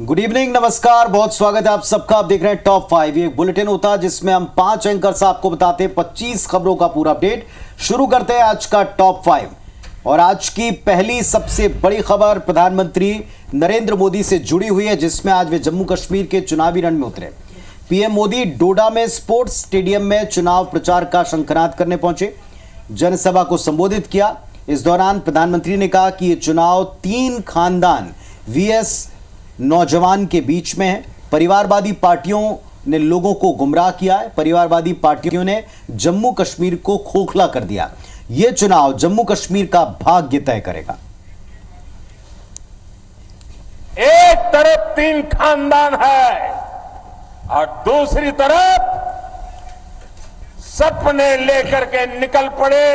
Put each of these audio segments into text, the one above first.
Good evening, नमस्कार, बहुत स्वागत है आप सबका। आप देख रहे हैं टॉप 5। ये एक बुलेटिन होता है जिसमें हम 5 एंकर्स आपको बताते हैं 25 खबरों का पूरा अपडेट। शुरू करते हैं आज का टॉप 5 और आज की पहली सबसे बड़ी खबर प्रधानमंत्री नरेंद्र मोदी से जुड़ी हुई है, जिसमें आज वे जम्मू कश्मीर के चुनावी रण में उतरे। पीएम मोदी डोडा में स्पोर्ट्स स्टेडियम में चुनाव प्रचार का शंखनाद करने पहुंचे, जनसभा को संबोधित किया। इस दौरान प्रधानमंत्री ने कहा कि यह चुनाव 3 खानदान वीएस नौजवान के बीच में है। परिवारवादी पार्टियों ने लोगों को गुमराह किया है। परिवारवादी पार्टियों ने जम्मू कश्मीर को खोखला कर दिया। यह चुनाव जम्मू कश्मीर का भाग्य तय करेगा। एक तरफ 3 खानदान है और दूसरी तरफ सपने लेकर के निकल पड़े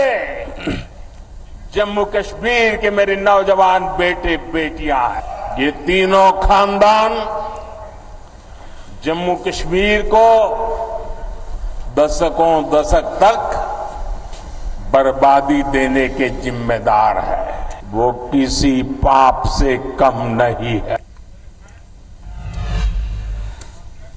जम्मू कश्मीर के मेरे नौजवान बेटे बेटियां हैं। ये तीनों खानदान जम्मू कश्मीर को दशक तक बर्बादी देने के जिम्मेदार है। वो किसी पाप से कम नहीं है।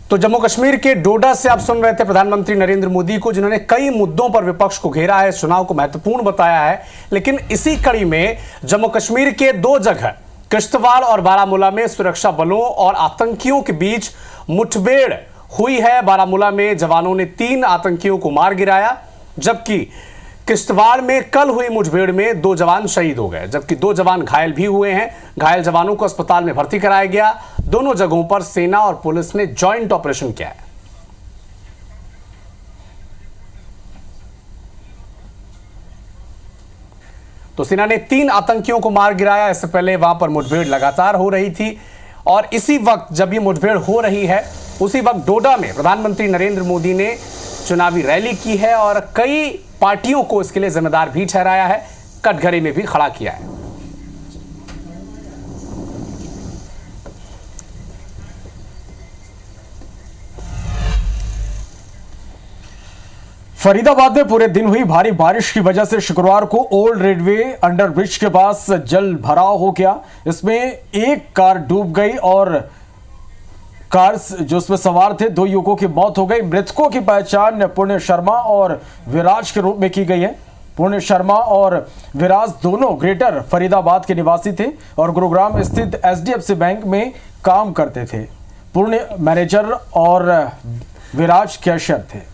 तो जम्मू कश्मीर के डोडा से आप सुन रहे थे प्रधानमंत्री नरेंद्र मोदी को, जिन्होंने कई मुद्दों पर विपक्ष को घेरा है, चुनाव को महत्वपूर्ण बताया है। लेकिन इसी कड़ी में जम्मू कश्मीर के 2 जगह किश्तवाड़ और बारामूला में सुरक्षा बलों और आतंकियों के बीच मुठभेड़ हुई है। बारामूला में जवानों ने 3 आतंकियों को मार गिराया, जबकि किश्तवाड़ में कल हुई मुठभेड़ में 2 जवान शहीद हो गए, जबकि 2 जवान घायल भी हुए हैं। घायल जवानों को अस्पताल में भर्ती कराया गया। दोनों जगहों पर सेना और पुलिस ने जॉइंट ऑपरेशन किया है। तो सेना ने 3 आतंकियों को मार गिराया। इससे पहले वहां पर मुठभेड़ लगातार हो रही थी और इसी वक्त जब ये मुठभेड़ हो रही है, उसी वक्त डोडा में प्रधानमंत्री नरेंद्र मोदी ने चुनावी रैली की है और कई पार्टियों को इसके लिए जिम्मेदार भी ठहराया है, कटघरे में भी खड़ा किया है। फरीदाबाद में पूरे दिन हुई भारी बारिश की वजह से शुक्रवार को ओल्ड रेलवे अंडरब्रिज के पास जल भराव हो गया। इसमें एक कार डूब गई और कार जो उसमें सवार थे 2 युवकों की मौत हो गई। मृतकों की पहचान पुण्य शर्मा और विराज के रूप में की गई है। पुण्य शर्मा और विराज दोनों ग्रेटर फरीदाबाद के निवासी थे और गुरुग्राम स्थित एचडीएफसी बैंक में काम करते थे। पुण्य मैनेजर और विराज कैशियर थे।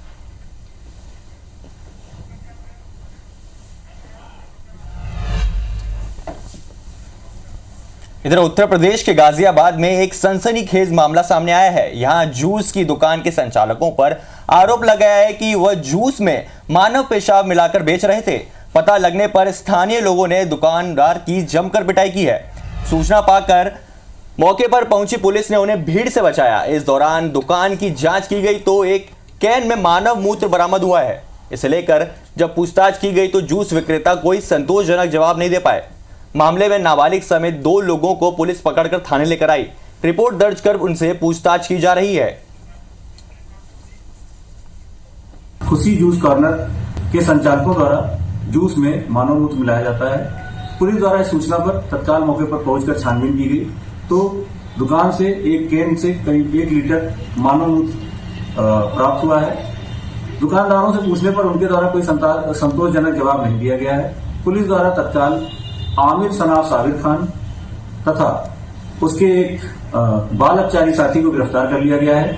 इधर उत्तर प्रदेश के गाजियाबाद में एक सनसनीखेज मामला सामने आया है। यहां जूस की दुकान के संचालकों पर आरोप लगाया है कि वह जूस में मानव पेशाब मिलाकर बेच रहे थे। पता लगने पर स्थानीय लोगों ने दुकानदार की जमकर पिटाई की है। सूचना पाकर मौके पर पहुंची पुलिस ने उन्हें भीड़ से बचाया। इस दौरान दुकान की जांच की गई तो एक कैन में मानव मूत्र बरामद हुआ है। इसे लेकर जब पूछताछ की गई तो जूस विक्रेता कोई संतोषजनक जवाब नहीं दे पाए। मामले में नाबालिग समेत 2 लोगों को पुलिस पकड़कर थाने लेकर आई। रिपोर्ट दर्ज कर उनसे पूछताछ की जा रही है। खुशी जूस कॉर्नर के संचालकों द्वारा जूस में मानव मूत्र मिलाया जाता है। पुलिस द्वारा इस सूचना पर तत्काल मौके पर पहुंचकर छानबीन की गई तो दुकान से एक कैन से करीब 1 लीटर मानव मूत्र प्राप्त हुआ है। दुकानदारों से पूछने पर उनके द्वारा कोई संतोषजनक जवाब नहीं दिया गया है। पुलिस द्वारा तत्काल आमिर सनाफ साबिर खान तथा उसके एक बाल अपचारी साथी को गिरफ्तार कर लिया गया है।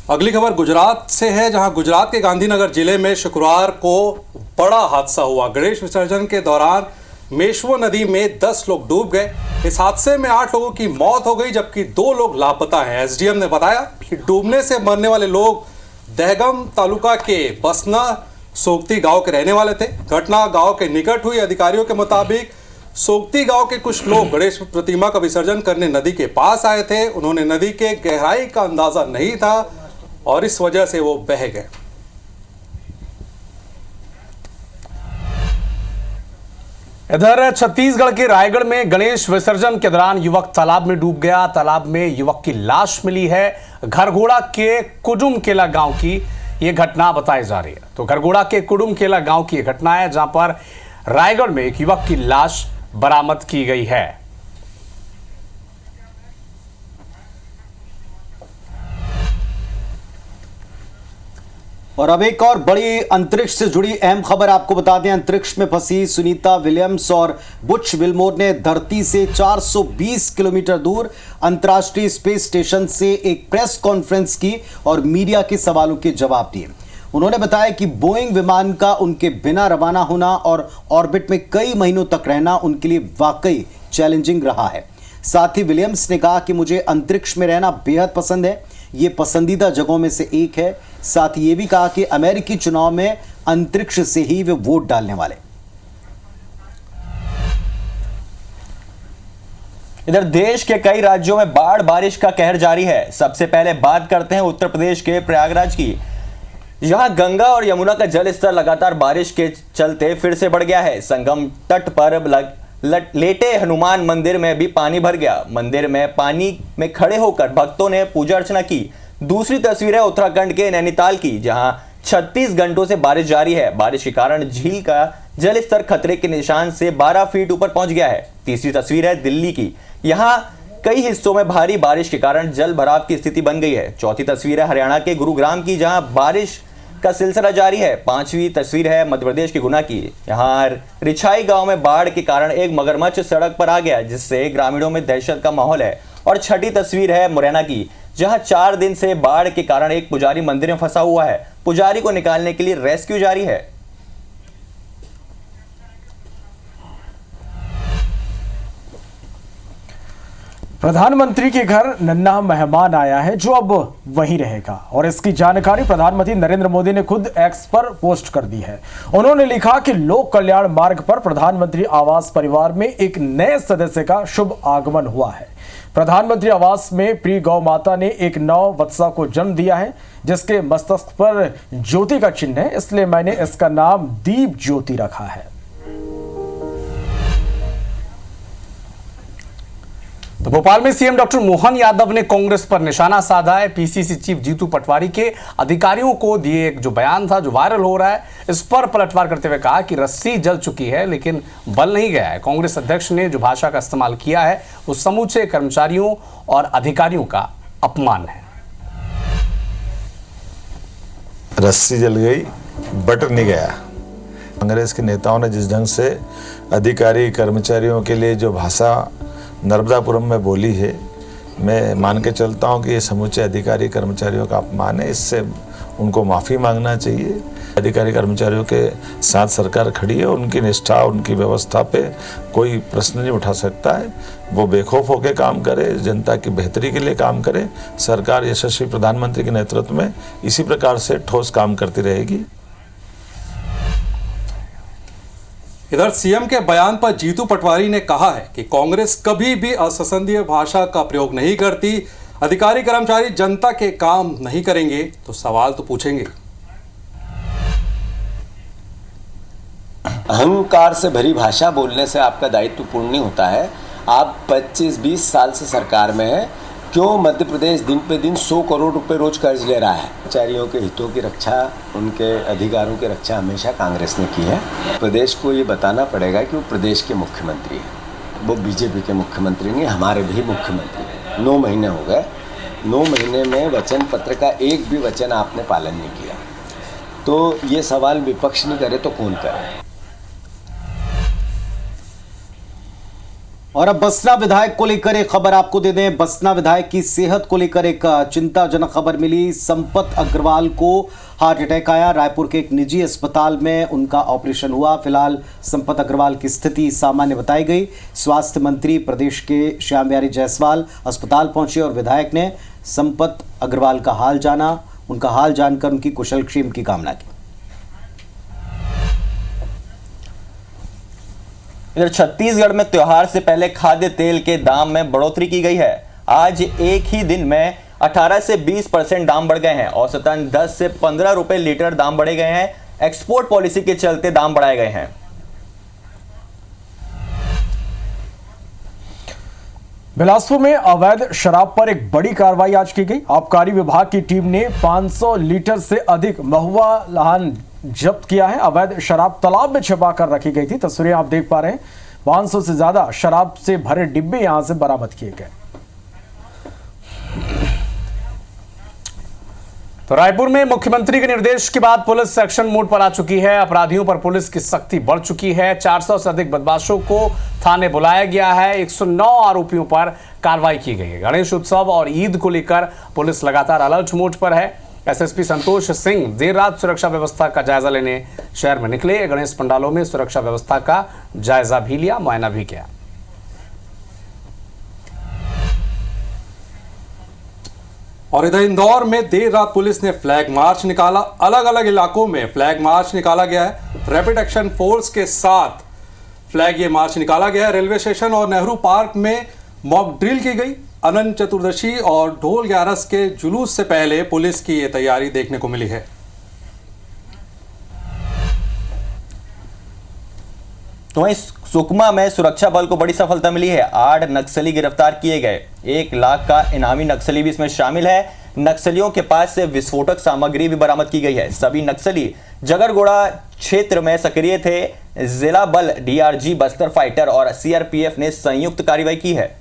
अगली खबर गुजरात से है, जहां गुजरात के गांधीनगर जिले में शुक्रवार को बड़ा हादसा हुआ। गणेश विसर्जन के दौरान मेश्वो नदी में 10 लोग डूब गए। इस हादसे में 8 लोगों की मौत हो गई, जबकि 2 लोग लापता हैं। एसडीएम ने बताया कि डूबने से मरने वाले लोग दहगम तालुका के बसना सोगती गांव के रहने वाले थे। घटना गांव के निकट हुई। अधिकारियों के मुताबिक सोगती गांव के कुछ लोग गणेश प्रतिमा का विसर्जन करने नदी के पास आए थे। उन्होंने नदी के गहराई का अंदाजा नहीं था और इस वजह से वो बह गए। इधर छत्तीसगढ़ के रायगढ़ में गणेश विसर्जन के दौरान युवक तालाब में डूब गया। तालाब में युवक की लाश मिली है। घरघोड़ा के कुडुम केला गांव की यह घटना बताई जा रही है। तो घरघोड़ा के कुडुम केला गांव की यह घटना है, जहां पर रायगढ़ में एक युवक की लाश बरामद की गई है। और अब एक और बड़ी अंतरिक्ष से जुड़ी अहम खबर आपको बता दें। अंतरिक्ष में फंसी सुनीता विलियम्स और बुच विल्मोर ने धरती से 420 किलोमीटर दूर अंतर्राष्ट्रीय स्पेस स्टेशन से एक प्रेस कॉन्फ्रेंस की और मीडिया के सवालों के जवाब दिए। उन्होंने बताया कि बोइंग विमान का उनके बिना रवाना होना और ऑर्बिट में कई महीनों तक रहना उनके लिए वाकई चैलेंजिंग रहा है। साथ ही विलियम्स ने कहा कि मुझे अंतरिक्ष में रहना बेहद पसंद है, ये पसंदीदा जगहों में से एक है। साथ ही ये भी कहा कि अमेरिकी चुनाव में अंतरिक्ष से ही वे वोट डालने वाले। इधर देश के कई राज्यों में बाढ़ बारिश का कहर जारी है। सबसे पहले बात करते हैं उत्तर प्रदेश के प्रयागराज की। यहां गंगा और यमुना का जल स्तर लगातार बारिश के चलते फिर से बढ़ गया है। संगम तट पर लेटे हनुमान मंदिर में भी पानी भर गया। मंदिर में पानी में खड़े होकर भक्तों ने पूजा अर्चना की। दूसरी तस्वीर है उत्तराखंड के नैनीताल की, जहां 36 घंटों से बारिश जारी है। बारिश के कारण झील का जल स्तर खतरे के निशान से 12 फीट ऊपर पहुंच गया है। तीसरी तस्वीर है दिल्ली की, यहां कई हिस्सों में भारी बारिश के कारण जल भराव की स्थिति बन गई है। चौथी तस्वीर है हरियाणा के गुरुग्राम की, जहां बारिश का सिलसिला जारी है। पांचवी तस्वीर है मध्य प्रदेश के गुना की, यहां रिछाई गांव में बाढ़ के कारण एक मगरमच्छ सड़क पर आ गया, जिससे ग्रामीणों में दहशत का माहौल है। और छठी तस्वीर है मुरैना की, जहां 4 दिन से बाढ़ के कारण एक पुजारी मंदिर में फंसा हुआ है। पुजारी को निकालने के लिए रेस्क्यू जारी है। प्रधानमंत्री के घर नन्हा मेहमान आया है जो अब वहीं रहेगा, और इसकी जानकारी प्रधानमंत्री नरेंद्र मोदी ने खुद एक्स पर पोस्ट कर दी है। उन्होंने लिखा कि लोक कल्याण मार्ग पर प्रधानमंत्री आवास परिवार में एक नए सदस्य का शुभ आगमन हुआ है। प्रधानमंत्री आवास में प्रिय गौ माता ने एक नव वत्सा को जन्म दिया है, जिसके मस्तक पर ज्योति का चिन्ह है, इसलिए मैंने इसका नाम दीप ज्योति रखा है। तो भोपाल में सीएम डॉक्टर मोहन यादव ने कांग्रेस पर निशाना साधा है। पीसीसी चीफ जीतू पटवारी के अधिकारियों को दिए एक जो बयान था जो वायरल हो रहा है, इस पर पलटवार करते हुए कहा कि रस्सी जल चुकी है लेकिन बल नहीं गया है। कांग्रेस अध्यक्ष ने जो भाषा का इस्तेमाल किया है वो समूचे कर्मचारियों और अधिकारियों का अपमान है। रस्सी जल गई, बट नहीं गया। कांग्रेस के नेताओं ने जिस ढंग से अधिकारी कर्मचारियों के लिए जो भाषा नर्मदापुरम में बोली है, मैं मान के चलता हूं कि ये समूचे अधिकारी कर्मचारियों का अपमान है। इससे उनको माफ़ी मांगना चाहिए। अधिकारी कर्मचारियों के साथ सरकार खड़ी है, उनकी निष्ठा उनकी व्यवस्था पे कोई प्रश्न नहीं उठा सकता है। वो बेखौफ होकर काम करे, जनता की बेहतरी के लिए काम करे। सरकार यशस्वी प्रधानमंत्री के नेतृत्व में इसी प्रकार से ठोस काम करती रहेगी। इधर सीएम के बयान पर जीतू पटवारी ने कहा है कि कांग्रेस कभी भी असंसदीय भाषा का प्रयोग नहीं करती। अधिकारी कर्मचारी जनता के काम नहीं करेंगे तो सवाल तो पूछेंगे। अहंकार से भरी भाषा बोलने से आपका दायित्व पूर्ण नहीं होता है। आप 25-20 साल से सरकार में हैं, क्यों मध्य प्रदेश दिन पे दिन 100 करोड़ रुपए रोज कर्ज ले रहा है? कर्मचारियों के हितों की रक्षा, उनके अधिकारों की रक्षा हमेशा कांग्रेस ने की है। प्रदेश को ये बताना पड़ेगा कि वो प्रदेश के मुख्यमंत्री हैं, वो बीजेपी के मुख्यमंत्री नहीं, हमारे भी मुख्यमंत्री हैं। 9 महीने हो गए, 9 महीने में वचन पत्र का एक भी वचन आपने पालन नहीं किया। तो ये सवाल विपक्ष नहीं करे तो कौन करे? और अब बसना विधायक को लेकर एक खबर आपको दे दें। बसना विधायक की सेहत को लेकर एक चिंताजनक खबर मिली। संपत अग्रवाल को हार्ट अटैक आया। रायपुर के एक निजी अस्पताल में उनका ऑपरेशन हुआ। फिलहाल संपत अग्रवाल की स्थिति सामान्य बताई गई। स्वास्थ्य मंत्री प्रदेश के श्याम बिहारी जायसवाल अस्पताल पहुंचे और विधायक ने संपत अग्रवाल का हाल जाना। उनका हाल जानकर उनकी कुशलक्षेम की कामना की। इधर छत्तीसगढ़ में त्योहार से पहले खाद्य तेल के दाम में बढ़ोतरी की गई है। आज एक ही दिन में 18 से 20% दाम बढ़ गए हैं। औसतन 10 से 15 रुपए लीटर दाम बढ़े गए हैं। एक्सपोर्ट पॉलिसी के चलते दाम बढ़ाए गए हैं। बिलासपुर में अवैध शराब पर एक बड़ी कार्रवाई आज की गई। आबकारी विभाग की टीम ने 500 लीटर से अधिक महुआ लाहन जब्त किया है। अवैध शराब तालाब में छिपा कर रखी गई थी। तस्वीरें आप देख पा रहे हैं। 500 से ज्यादा शराब से भरे डिब्बे यहां से बरामद किए गए। तो रायपुर में मुख्यमंत्री के निर्देश के बाद पुलिस एक्शन मोड पर आ चुकी है। अपराधियों पर पुलिस की सख्ती बढ़ चुकी है। 400 से अधिक बदमाशों को थाने बुलाया गया है। 109 आरोपियों पर कार्रवाई की गई है। गणेश उत्सव और ईद को लेकर पुलिस लगातार अलर्ट मोड पर है। एसएसपी संतोष सिंह देर रात सुरक्षा व्यवस्था का जायजा लेने शहर में निकले। गणेश पंडालों में सुरक्षा व्यवस्था का जायजा भी लिया, मुआयना भी किया। और इधर इंदौर में देर रात पुलिस ने फ्लैग मार्च निकाला। अलग अलग इलाकों में फ्लैग मार्च निकाला गया है। रैपिड एक्शन फोर्स के साथ फ्लैग ये मार्च निकाला गया है। रेलवे स्टेशन और नेहरू पार्क में मॉक ड्रिल की गई। अनंत चतुर्दशी और ढोल ग्यारस के जुलूस से पहले पुलिस की ये तैयारी देखने को मिली है। तो वहीं सुकमा में सुरक्षा बल को बड़ी सफलता मिली है। 8 नक्सली गिरफ्तार किए गए। 1 लाख का इनामी नक्सली भी इसमें शामिल है। नक्सलियों के पास से विस्फोटक सामग्री भी बरामद की गई है। सभी नक्सली जगरगोड़ा क्षेत्र में सक्रिय थे। जिला बल, डीआरजी, बस्तर फाइटर और सीआरपीएफ ने संयुक्त कार्रवाई की है।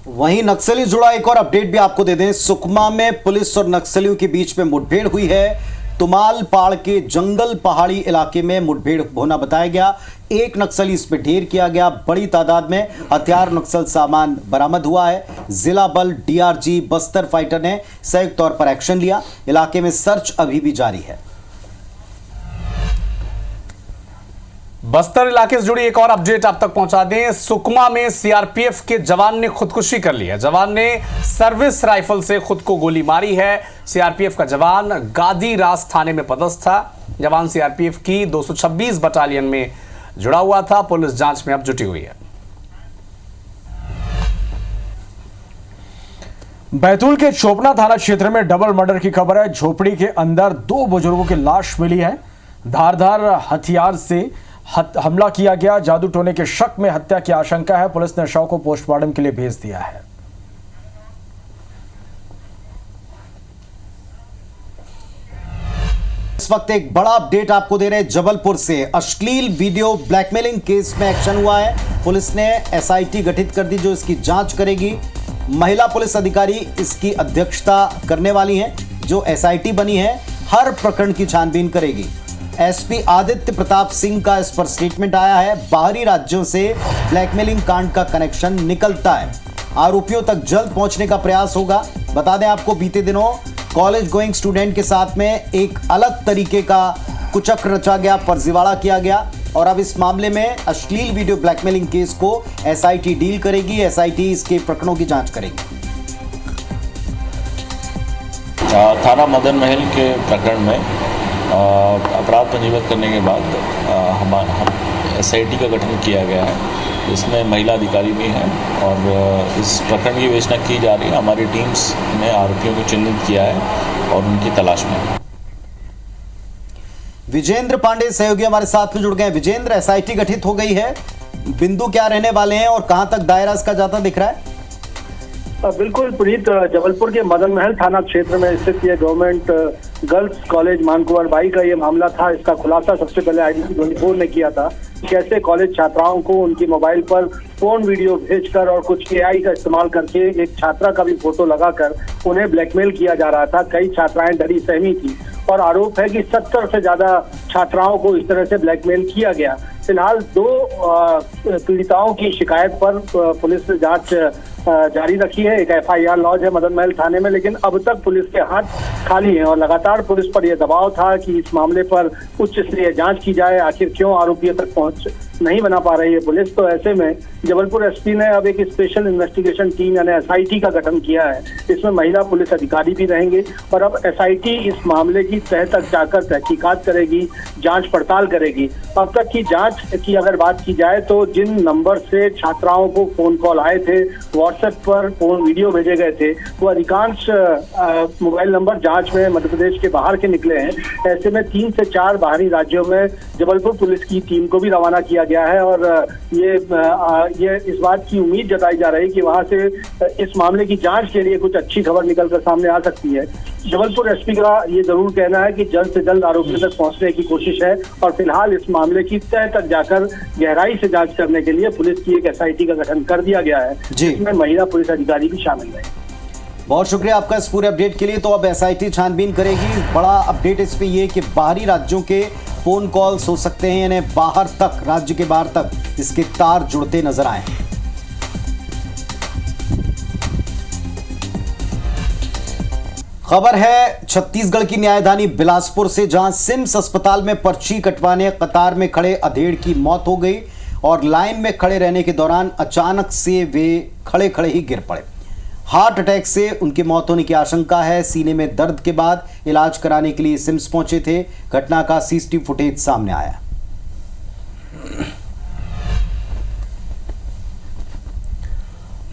वहीं नक्सली जुड़ा एक और अपडेट भी आपको दे दें। सुकमा में पुलिस और नक्सलियों के बीच में मुठभेड़ हुई है। तुमालपाड़ के जंगल पहाड़ी इलाके में मुठभेड़ होना बताया गया। 1 नक्सली इसमें ढेर किया गया। बड़ी तादाद में हथियार, नक्सल सामान बरामद हुआ है। जिला बल, डीआरजी, बस्तर फाइटर ने संयुक्त तौर पर एक्शन लिया। इलाके में सर्च अभी भी जारी है। बस्तर इलाके से जुड़ी एक और अपडेट आप तक पहुंचा दें। सुकमा में सीआरपीएफ के जवान ने खुदकुशी कर ली है। जवान ने सर्विस राइफल से खुद को गोली मारी है। सीआरपीएफ का जवान गादी रास थाने में पदस्थ था। जवान सीआरपीएफ की 226 बटालियन में जुड़ा हुआ था। पुलिस जांच में अब जुटी हुई है। बैतूल के चोपना थाना क्षेत्र में डबल मर्डर की खबर है। झोपड़ी के अंदर 2 बुजुर्गों की लाश मिली है। धारदार हथियार से हमला किया गया। जादू टोने के शक में हत्या की आशंका है। पुलिस ने शव को पोस्टमार्टम के लिए भेज दिया है। इस वक्त एक बड़ा अपडेट आपको दे रहे हैं जबलपुर से। अश्लील वीडियो ब्लैकमेलिंग केस में एक्शन हुआ है। पुलिस ने एसआईटी गठित कर दी जो इसकी जांच करेगी। महिला पुलिस अधिकारी इसकी अध्यक्षता करने वाली हैं। जो एसआईटी बनी है हर प्रकरण की छानबीन करेगी। एसपी आदित्य प्रताप सिंह का इस पर स्टेटमेंट आया है। बाहरी राज्यों से ब्लैकमेलिंग कांड का कनेक्शन निकलता है। आरोपियों तक जल्द पहुंचने का प्रयास होगा। बता दें आपको, बीते दिनों कॉलेज गोइंग स्टूडेंट के साथ में एक अलग तरीके का कुचक्र रचा गया, फर्जीवाड़ा किया गया और अब इस मामले में अश्लील वीडियो ब्लैकमेलिंग केस को एसआईटी डील करेगी। एसआईटी इसके प्रकरणों की जांच करेगी। थाना मदन महल के प्रकरण में अपराध पंजीबद्ध करने के बाद हम एसआईटी का गठन किया गया है। इसमें महिला अधिकारी भी हैं और इस प्रकरण की विवेचना की जा रही है। हमारी टीम्स ने आरोपियों को चिन्हित किया है और उनकी तलाश में। विजेंद्र पांडे सहयोगी हमारे साथ में जुड़ गए हैं। विजेंद्र, एसआईटी गठित हो गई है, बिंदु क्या रहने वाले हैं और कहां तक दायरा इसका जाता दिख रहा है? बिल्कुल पुनीत, जबलपुर के मदन महल थाना क्षेत्र में स्थित ये government girls college Mankunwar by का ये मामला था। इसका खुलासा सबसे पहले आईडीसी 24 ने किया था। कैसे कॉलेज छात्राओं को उनकी मोबाइल पर फोन वीडियो भेजकर और कुछ एआई का इस्तेमाल करके एक छात्रा का भी फोटो लगाकर उन्हें ब्लैकमेल किया जा रहा था। कई छात्राएं डरी सहमी थी और आरोप है कि 70 से ज्यादा छात्राओं को इस तरह से ब्लैकमेल किया गया। फिलहाल 2 पीड़िताओं की शिकायत पर पुलिस ने जांच जारी रखी है। एक एफआईआर लॉन्च है मदन महल थाने में, लेकिन अब तक पुलिस के हाथ खाली हैं और लगातार पुलिस पर यह दबाव था कि इस मामले पर उच्च स्तरीय जांच की जाए। आखिर क्यों आरोपियों तक पहुंच नहीं बना पा रही है पुलिस। तो ऐसे में जबलपुर एसपी ने अब एक स्पेशल इन्वेस्टिगेशन टीम यानी एसआईटी का गठन किया है। इसमें महिला पुलिस अधिकारी भी रहेंगे और अब एसआईटी इस मामले की तह तक जाकर तहकीकात करेगी, जांच पड़ताल करेगी। अब तक की जांच की अगर बात की जाए तो जिन नंबर से छात्राओं को फोन कॉल आए थे, व्हाट्सएप पर फोन वीडियो भेजे गए थे, वो अधिकांश मोबाइल नंबर जांच में मध्य प्रदेश के बाहर के निकले हैं। ऐसे में 3 से 4 बाहरी राज्यों में जबलपुर पुलिस की टीम को भी रवाना किया गया है और ये इस बात की उम्मीद जताई जा रही है कि वहां से इस मामले की जांच के लिए कुछ अच्छी खबर निकलकर सामने आ सकती है। जबलपुर एसपी का ये जरूर कहना है कि जल्द से जल्द आरोपियों तक पहुंचने की कोशिश है और फिलहाल इस मामले की तह तक जाकर गहराई से जांच करने के लिए पुलिस की एक एसआईटी का गठन कर दिया गया है, जिसमें महिला पुलिस अधिकारी भी शामिल है। बहुत शुक्रिया आपका इस पूरे अपडेट के लिए। तो अब एसआईटी छानबीन करेगी। बड़ा अपडेट इस पे ये कि बाहरी राज्यों के फोन कॉल्स हो सकते हैं, यानी बाहर तक, राज्य के बाहर तक इसके तार जुड़ते नजर आए। खबर है छत्तीसगढ़ की न्यायधानी बिलासपुर से, जहां सिम्स अस्पताल में पर्ची कटवाने कतार में खड़े अधेड़ की मौत हो गई और लाइन में खड़े रहने के दौरान अचानक से वे खड़े खड़े ही गिर पड़े। हार्ट अटैक से उनकी मौत होने की आशंका है। सीने में दर्द के बाद इलाज कराने के लिए सिम्स पहुंचे थे। घटना का सीसीटीवी फुटेज सामने आया।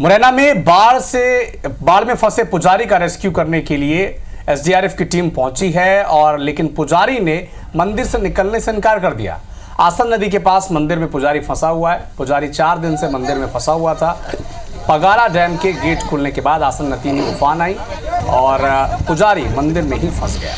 मुरैना में बाढ़ में फंसे पुजारी का रेस्क्यू करने के लिए एसडीआरएफ की टीम पहुंची है, और लेकिन पुजारी ने मंदिर से निकलने से इनकार कर दिया। आसन नदी के पास मंदिर में पुजारी फंसा हुआ है। पुजारी 4 दिन से मंदिर में फंसा हुआ था। पगारा डैम के गेट खुलने के बाद आसन नदी में उफान आई और पुजारी मंदिर में ही फंस गया।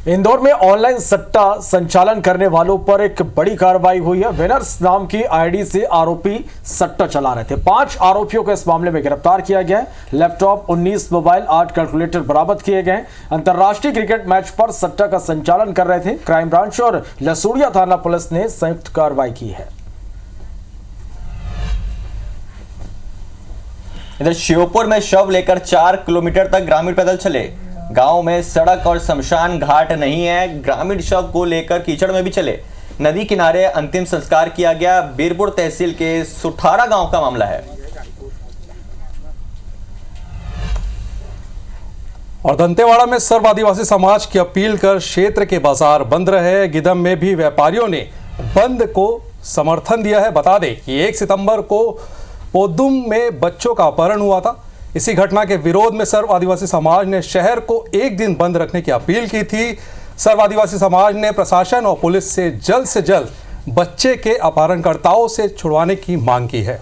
इंदौर में ऑनलाइन सट्टा संचालन करने वालों पर एक बड़ी कार्रवाई हुई है। विनर्स नाम की आईडी से आरोपी सट्टा चला रहे थे। 5 आरोपियों को इस मामले में गिरफ्तार किया गया है। लैपटॉप, 19 मोबाइल, 8 कैलकुलेटर बरामद किए गए। अंतर्राष्ट्रीय क्रिकेट मैच पर सट्टा का संचालन कर रहे थे। क्राइम ब्रांच और लसूड़िया थाना पुलिस ने संयुक्त कार्रवाई की है। इधर श्योपुर में शव लेकर 4 किलोमीटर तक ग्रामीण पैदल चले। गांव में सड़क और शमशान घाट नहीं है। ग्रामीण शव को लेकर कीचड़ में भी चले। नदी किनारे अंतिम संस्कार किया गया। बीरपुर तहसील के सुठारा गांव का मामला है। और दंतेवाड़ा में सर्व आदिवासी समाज की अपील कर क्षेत्र के बाजार बंद रहे। गिदम में भी व्यापारियों ने बंद को समर्थन दिया है। बता दें कि 1 सितंबर को पोदुम में बच्चों का अपहरण हुआ था। इसी घटना के विरोध में सर्व आदिवासी समाज ने शहर को 1 दिन बंद रखने की अपील की थी। सर्व आदिवासी समाज ने प्रशासन और पुलिस से जल्द बच्चे के अपहरणकर्ताओं से छुड़वाने की मांग की है।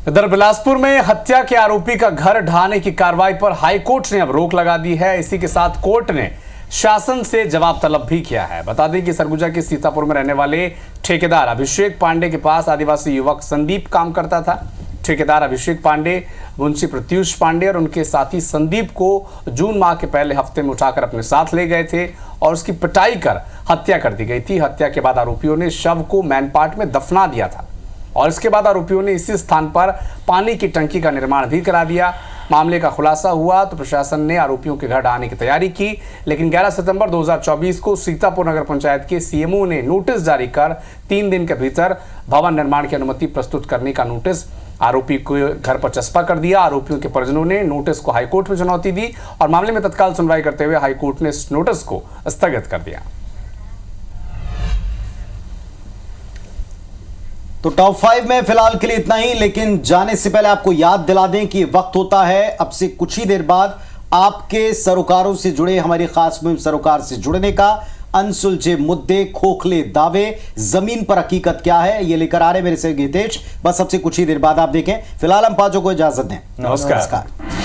इधर बिलासपुर में हत्या के आरोपी का घर ढहाने की कार्रवाई पर हाईकोर्ट ने अब रोक लगा दी है। इसी के साथ कोर्ट ने शासन से जवाब तलब भी किया है। बता दें कि सरगुजा के सीतापुर में रहने वाले ठेकेदार अभिषेक पांडे के पास आदिवासी युवक संदीप काम करता था। ठेकेदार अभिषेक पांडे मुंशी प्रत्युष पांडे और उनके साथी संदीप को जून माह के पहले हफ्ते में उठाकर अपने साथ ले गए थे और उसकी पिटाई कर हत्या कर दी गई थी। हत्या के बाद आरोपियों ने शव को मैनपाट में दफना दिया था और इसके बाद आरोपियों ने इसी स्थान पर पानी की टंकी का निर्माण भी करा दिया। मामले का खुलासा हुआ तो प्रशासन ने आरोपियों के घर आने की तैयारी की, लेकिन 11 सितंबर 2024 को सीतापुर नगर पंचायत के सीएमओ ने नोटिस जारी कर 3 दिन के भीतर भवन निर्माण की अनुमति प्रस्तुत करने का नोटिस आरोपी को घर पर चस्पा कर दिया। आरोपियों के परिजनों ने नोटिस को हाईकोर्ट में चुनौती दी और मामले में तत्काल सुनवाई करते हुए हाईकोर्ट ने इस नोटिस को स्थगित कर दिया। तो टॉप 5 में फिलहाल के लिए इतना ही, लेकिन जाने से पहले आपको याद दिला दें कि वक्त होता है अब से कुछ ही देर बाद आपके सरोकारों से जुड़े, हमारी खास मुहिम सरोकार से जुड़ने का। अनसुलझे मुद्दे, खोखले दावे, जमीन पर हकीकत क्या है, ये लेकर आ रहे मेरे से हितेश। बस अब से कुछ ही देर बाद आप देखें। फिलहाल हम 5 को इजाजत दें। नमस्कार।